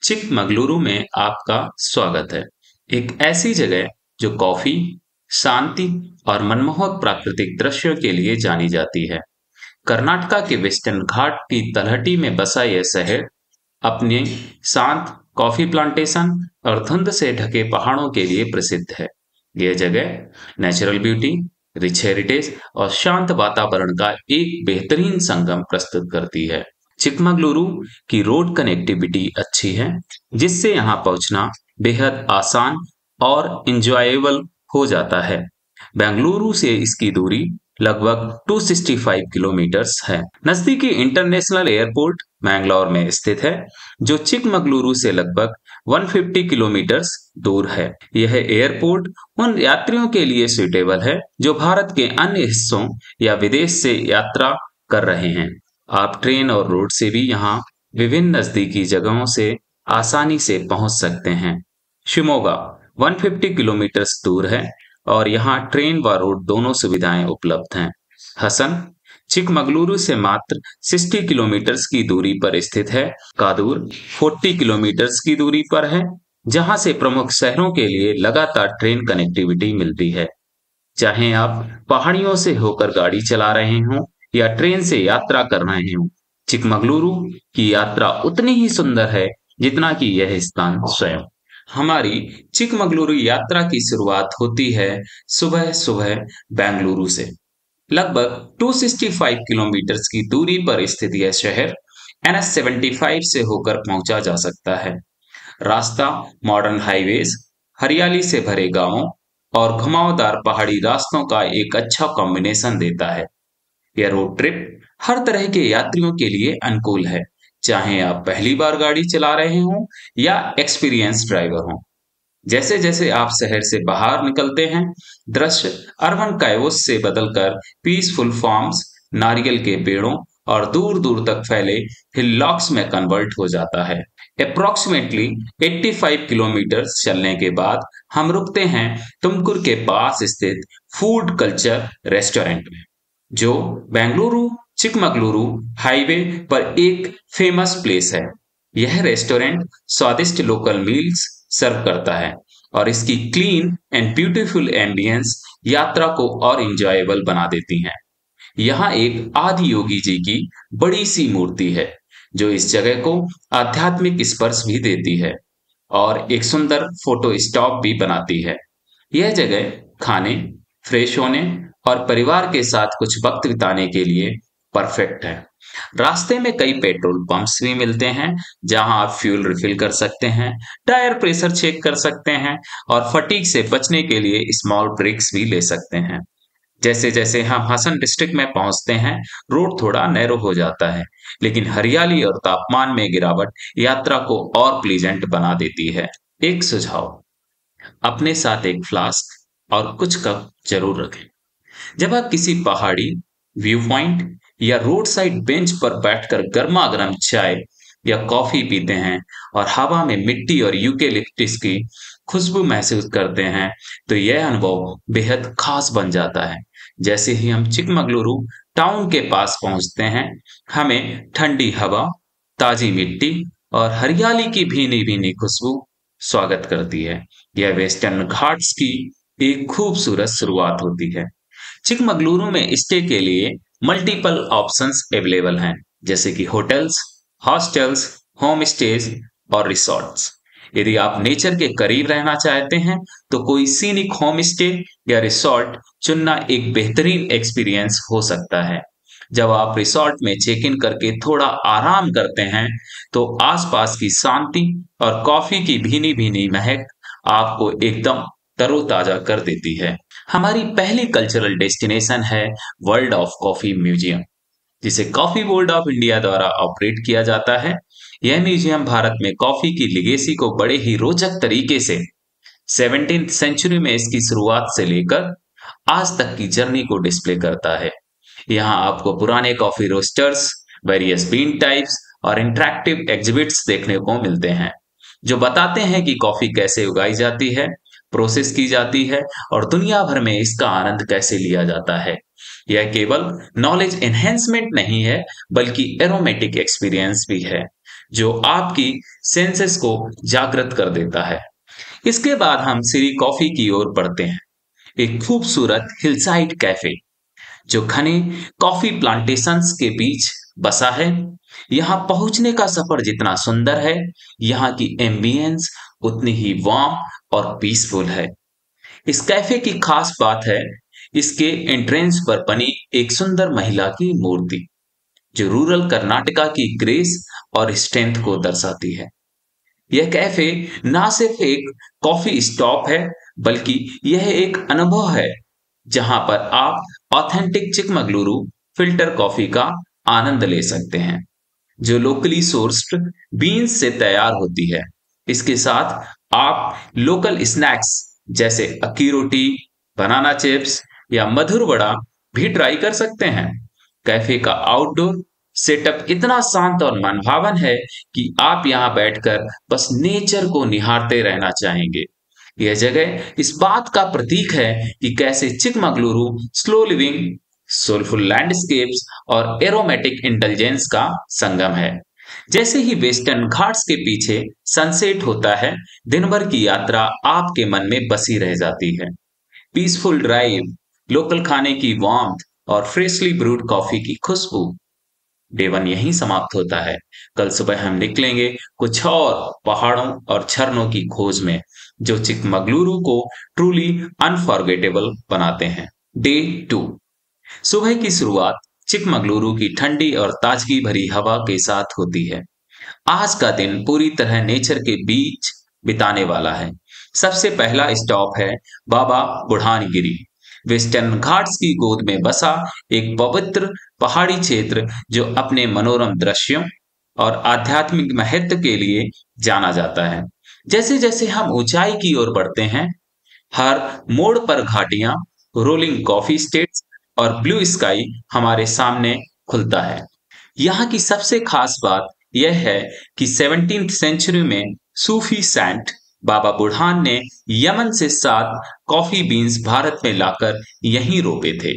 चिकमगलुरु में आपका स्वागत है। एक ऐसी जगह जो कॉफी, शांति और मनमोहक प्राकृतिक दृश्यों के लिए जानी जाती है। कर्नाटका के वेस्टर्न घाट की तलहटी में बसा यह शहर अपने शांत कॉफी प्लांटेशन और धुंध से ढके पहाड़ों के लिए प्रसिद्ध है। यह जगह नेचुरल ब्यूटी, रिच हेरिटेज और शांत वातावरण का एक बेहतरीन संगम प्रस्तुत करती है। चिकमगलुरु की रोड कनेक्टिविटी अच्छी है, जिससे यहाँ पहुंचना बेहद आसान और इंजॉयबल हो जाता है। बेंगलुरु से इसकी दूरी लगभग 265 किलोमीटर्स है। नजदीकी इंटरनेशनल एयरपोर्ट मैंगलोर में स्थित है, जो चिकमगलुरु से लगभग 150 किलोमीटर्स दूर है। यह एयरपोर्ट उन यात्रियों के लिए सुइटेबल है जो भारत के अन्य हिस्सों या विदेश से यात्रा कर रहे हैं। आप ट्रेन और रोड से भी यहाँ विभिन्न नजदीकी जगहों से आसानी से पहुंच सकते हैं। शिमोगा 150 किलोमीटर दूर है और यहाँ ट्रेन व रोड दोनों सुविधाएं उपलब्ध हैं। हसन चिकमगलुरु से मात्र 60 किलोमीटर की दूरी पर स्थित है। कादूर 40 किलोमीटर की दूरी पर है, जहां से प्रमुख शहरों के लिए लगातार ट्रेन कनेक्टिविटी मिलती है। चाहे आप पहाड़ियों से होकर गाड़ी चला रहे हों या ट्रेन से यात्रा कर रहे हों, चिकमगलुरु की यात्रा उतनी ही सुंदर है जितना कि यह स्थान स्वयं। हमारी चिकमगलुरु यात्रा की शुरुआत होती है सुबह सुबह बेंगलुरु से। लगभग 265 किलोमीटर की दूरी पर स्थित यह शहर NH 75 से होकर पहुंचा जा सकता है। रास्ता मॉडर्न हाईवेज, हरियाली से भरे गांवों और घुमावदार पहाड़ी रास्तों का एक अच्छा कॉम्बिनेशन देता है। यह रोड ट्रिप हर तरह के यात्रियों के लिए अनुकूल है, चाहे आप पहली बार गाड़ी चला रहे हों या एक्सपीरियंस ड्राइवर हों। जैसे जैसे आप शहर से बाहर निकलते हैं, दृश्य अर्बन कायोस से बदलकर पीसफुल फार्म्स, नारियल के पेड़ों और दूर दूर तक फैले हिलॉक्स में कन्वर्ट हो जाता है। अप्रोक्सीमेटली 85 किलोमीटर चलने के बाद हम रुकते हैं तुमकुर के पास स्थित फूड कल्चर रेस्टोरेंट में, जो बेंगलुरु चिकमगलुरु हाईवे पर एक फेमस प्लेस है। यह रेस्टोरेंट स्वादिष्ट लोकल मील्स सर्व करता है और इसकी क्लीन एंड ब्यूटीफुल एम्बियंस यात्रा को और इंजॉयबल बना देती हैं। यहाँ एक आदि योगी जी की बड़ी सी मूर्ति है, जो इस जगह को आध्यात्मिक स्पर्श भी देती है और एक सुंदर फोटो स्टॉप भी बनाती है। यह जगह खाने, फ्रेश होने और परिवार के साथ कुछ वक्त बिताने के लिए परफेक्ट है। रास्ते में कई पेट्रोल पंप्स भी मिलते हैं, जहां आप फ्यूल रिफिल कर सकते हैं, टायर प्रेशर चेक कर सकते हैं और फटीग से बचने के लिए स्मॉल ब्रेक्स भी ले सकते हैं। जैसे जैसे हम हसन डिस्ट्रिक्ट में पहुंचते हैं, रोड थोड़ा नैरो हो जाता है, लेकिन हरियाली और तापमान में गिरावट यात्रा को और प्लीजेंट बना देती है। एक सुझाव, अपने साथ एक फ्लास्क और कुछ कप जरूर रखें। जब आप किसी पहाड़ी व्यू पॉइंट या रोड साइड बेंच पर बैठकर गर्मा गर्म चाय या कॉफी पीते हैं और हवा में मिट्टी और यूकेलिप्टस की खुशबू महसूस करते हैं, तो यह अनुभव बेहद खास बन जाता है। जैसे ही हम चिकमगलुरु टाउन के पास पहुंचते हैं, हमें ठंडी हवा, ताजी मिट्टी और हरियाली की भीनी भीनी खुशबू स्वागत करती है। यह वेस्टर्न घाट्स की एक खूबसूरत शुरुआत होती है। चिकमगलुरु में स्टे के लिए मल्टीपल ऑप्शंस अवेलेबल हैं, जैसे कि होटल्स, हॉस्टल्स, होम स्टेज और रिसॉर्ट्स। यदि आप नेचर के करीब रहना चाहते हैं, तो कोई सीनिक होम स्टे या रिसॉर्ट चुनना एक बेहतरीन एक्सपीरियंस हो सकता है। जब आप रिसॉर्ट में चेक इन करके थोड़ा आराम करते हैं, तो आसपास की शांति और कॉफी की भीनी भीनी महक आपको एकदम तरोताजा कर देती है। हमारी पहली कल्चरल डेस्टिनेशन है वर्ल्ड ऑफ कॉफी म्यूजियम, जिसे कॉफी बोर्ड ऑफ इंडिया द्वारा ऑपरेट किया जाता है। यह म्यूजियम भारत में कॉफी की लिगेसी को बड़े ही रोचक तरीके से 17th सेंचुरी में इसकी शुरुआत से लेकर आज तक की जर्नी को डिस्प्ले करता है। यहाँ आपको पुराने coffee roasters, various bean types और इंटरैक्टिव एग्जिबिट्स देखने को मिलते हैं, जो बताते हैं कि कॉफी कैसे उगाई जाती है, प्रोसेस की जाती है और दुनिया भर में इसका आनंद कैसे लिया जाता है। यह केवल नॉलेज एनहेंसमेंट नहीं है, बल्कि एरोमेटिक एक्सपीरियंस भी है, जो आपकी सेंसेस को जागृत कर देता है। इसके बाद हम सिरी कॉफी की ओर बढ़ते हैं। एक खूबसूरत हिलसाइड कैफे जो घने कॉफी प्लांटेशंस के बीच बसा है। यहाँ पहुंचने का सफर जितना सुंदर है, यहाँ की एम्बियंस उतनी ही वार्म और पीसफुल है। इस कैफे की खास बात है इसके एंट्रेंस पर बनी एक सुंदर महिला की मूर्ति, जो रूरल कर्नाटका की ग्रेस और स्ट्रेंथ को दर्शाती है। यह कैफे ना सिर्फ एक कॉफी स्टॉप है, बल्कि यह एक अनुभव है जहां पर आप ऑथेंटिक चिकमगलुरु फिल्टर कॉफी का आनंद ले सकते हैं, जो लोकली सोर्स्ड बीन्स से तैयार होती है। इसके साथ आप लोकल स्नैक्स जैसे अक्की रोटी, बनाना चिप्स या मधुर वड़ा भी ट्राई कर सकते हैं। कैफे का आउटडोर सेटअप इतना शांत और मनभावन है कि आप यहां बैठकर बस नेचर को निहारते रहना चाहेंगे। यह जगह इस बात का प्रतीक है कि कैसे Chikkamagaluru slow living, soulful landscapes और एरोमेटिक इंटेलिजेंस का संगम है। जैसे ही वेस्टर्न घाट्स के पीछे सनसेट होता है, दिन भर की यात्रा आपके मन में बसी रह जाती है। पीसफुल ड्राइव, लोकल खाने की वार्मथ और फ्रेशली ब्रूड कॉफी की खुशबू। डे वन यहीं समाप्त होता है। कल सुबह हम निकलेंगे कुछ और पहाड़ों और झरनों की खोज में, जो चिकमगलुरु को ट्रूली अनफॉरगेटेबल बनाते हैं। डे टू, सुबह की शुरुआत चिकमगलुरु की ठंडी और ताजगी भरी हवा के साथ होती है। आज का दिन पूरी तरह नेचर के बीच बिताने वाला है। सबसे पहला स्टॉप है बाबा बुढ़ानगिरी, वेस्टर्न घाट्स की गोद में बसा एक पवित्र पहाड़ी क्षेत्र जो अपने मनोरम दृश्यों और आध्यात्मिक महत्व के लिए जाना जाता है। जैसे जैसे हम ऊंचाई की ओर बढ़ते हैं, हर मोड़ पर घाटियां, रोलिंग कॉफी स्टेट्स और ब्लू स्काई हमारे सामने खुलता है। यहाँ की सबसे खास बात यह है कि 17th सेंचुरी में सूफी सेंट बाबा बुढ़ान ने यमन से 7 कॉफी बीन्स भारत में लाकर यहीं रोपे थे,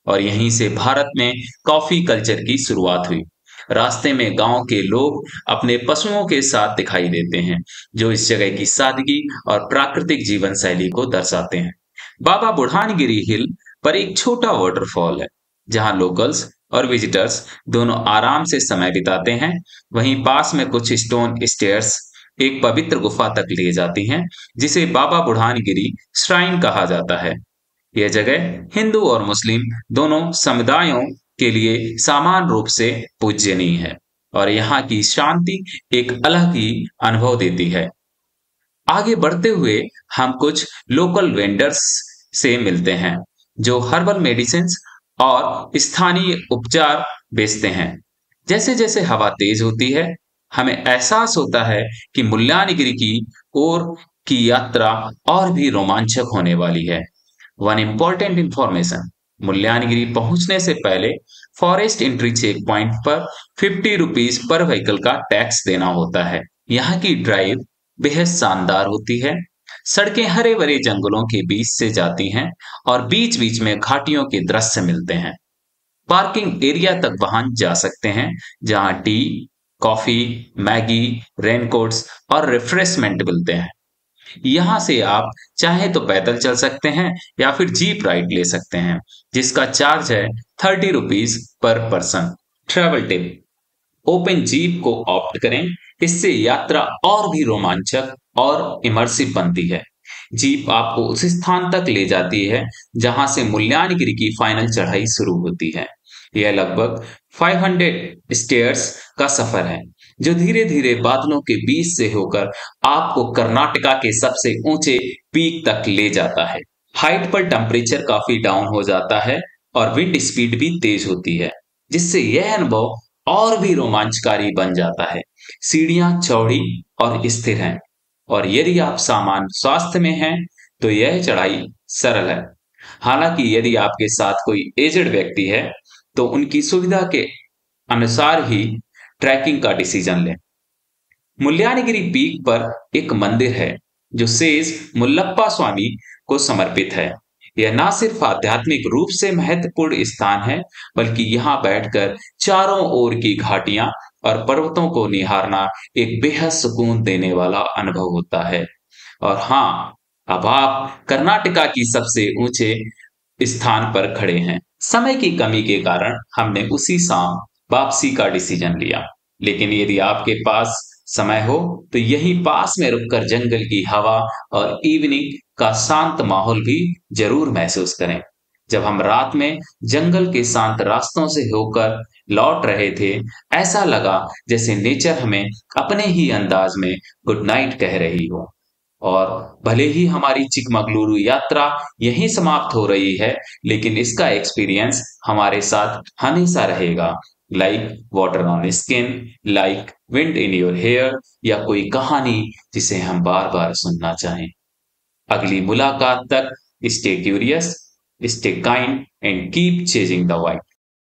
और यहीं से भारत में कॉफी कल्चर की शुरुआत हुई। रास्ते में गांव के लोग अपने पशुओं के साथ दिखाई देते हैं, जो इस जगह की सादगी और प्राकृतिक जीवन शैली को दर्शाते हैं। बाबा बुढ़ानगिरी हिल पर एक छोटा वाटरफॉल है, जहां लोकल्स और विजिटर्स दोनों आराम से समय बिताते हैं। वहीं पास में कुछ स्टोन स्टेयर्स एक पवित्र गुफा तक ले जाती हैं, जिसे बाबा बुढ़ानगिरी श्राइन कहा जाता है। यह जगह हिंदू और मुस्लिम दोनों समुदायों के लिए समान रूप से पूजनीय है, और यहाँ की शांति एक अलग ही अनुभव देती है। आगे बढ़ते हुए हम कुछ लोकल वेंडर्स से मिलते हैं, जो हर्बल मेडिसिन और स्थानीय उपचार बेचते हैं। जैसे जैसे हवा तेज होती है, हमें एहसास होता है कि मुल्लानगिरी की ओर की यात्रा और भी रोमांचक होने वाली है। वन इम्पॉर्टेंट इंफॉर्मेशन, मुल्लानगिरी पहुंचने से पहले फॉरेस्ट एंट्री चेक पॉइंट पर 50 रुपीज पर व्हीकल का टैक्स देना होता है। यहाँ की ड्राइव बेहद शानदार होती है। सड़कें हरे भरे जंगलों के बीच से जाती हैं और बीच बीच में घाटियों के दृश्य मिलते हैं। पार्किंग एरिया तक वाहन जा सकते हैं, जहां टी, कॉफी, मैगी, रेनकोट्स और रिफ्रेशमेंट मिलते हैं। यहाँ से आप चाहे तो पैदल चल सकते हैं या फिर जीप राइड ले सकते हैं, जिसका चार्ज है 30 rupees per person. Travel tip, open jeep को ऑप्ट करें, इससे यात्रा और भी रोमांचक और इमर्सिव बनती है। जीप आपको उस स्थान तक ले जाती है जहां से मुल्लानगिरी की फाइनल चढ़ाई शुरू होती है। यह लगभग 500 स्टेयर्स का सफर है, जो धीरे धीरे बादलों के बीच से होकर आपको कर्नाटका के सबसे ऊंचे पीक तक ले जाता है। हाइट पर टेम्परेचर काफी डाउन हो जाता है और विंड स्पीड भी तेज होती है, जिससे यह अनुभव और भी रोमांचकारी बन जाता है। सीढ़ियां चौड़ी और स्थिर हैं, और यदि आप सामान्य स्वास्थ्य में हैं तो यह चढ़ाई सरल है। हालांकि यदि आपके साथ कोई एजेड व्यक्ति है तो उनकी सुविधा के अनुसार ही ट्रैकिंग का डिसीजन लें। मुल्लानगिरी पीक पर एक मंदिर है जो सेज मुल्लप्पा स्वामी को समर्पित है। यह न सिर्फ आध्यात्मिक रूप से महत्वपूर्ण स्थान है, बल्कि यहाँ बैठकर चारों ओर की घाटियां और पर्वतों को निहारना एक बेहद सुकून देने वाला अनुभव होता है। और हाँ, अब आप कर्नाटका की सबसे ऊंचे स्थान पर खड़े हैं। समय की कमी के कारण हमने उसी शाम वापसी का डिसीजन लिया। लेकिन यदि आपके पास समय हो तो यहीं पास में रुककर जंगल की हवा और इवनिंग का शांत माहौल भी जरूर महसूस करें। जब हम रात में जंगल के शांत रास्तों से होकर लौट रहे थे, ऐसा लगा जैसे नेचर हमें अपने ही अंदाज में गुड नाइट कह रही हो। और भले ही हमारी चिकमगलुरु यात्रा यहीं समाप्त हो रही है, लेकिन इसका एक्सपीरियंस हमारे साथ हमेशा रहेगा। Like water on skin, like wind in your hair, या कोई कहानी जिसे हम बार बार सुनना चाहें। अगली मुलाकात तक stay curious, stay kind and keep chasing the white.